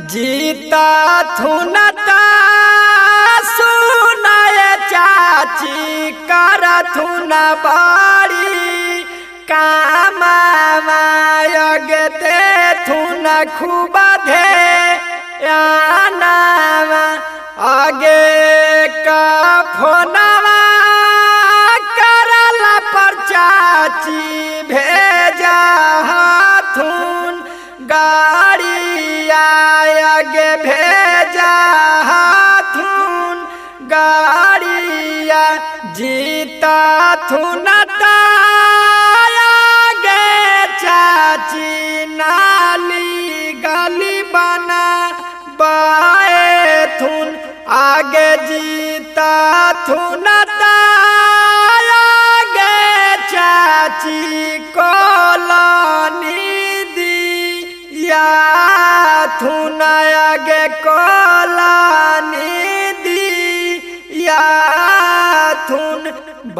जीता थुनता सुनाए चाची कर थुन बड़ी कामगते थुन खूब धे आगे का फोनवा करला पर चाची भेजा हाथुन गाड़ी आगे भेजा हाथुन गाड़िया जीता थुनता आगे चाची नाली गली बना बाए थुन आगे जीता थुनता आगे चाची कोलानी दिया थुन आगे कोलानी दिया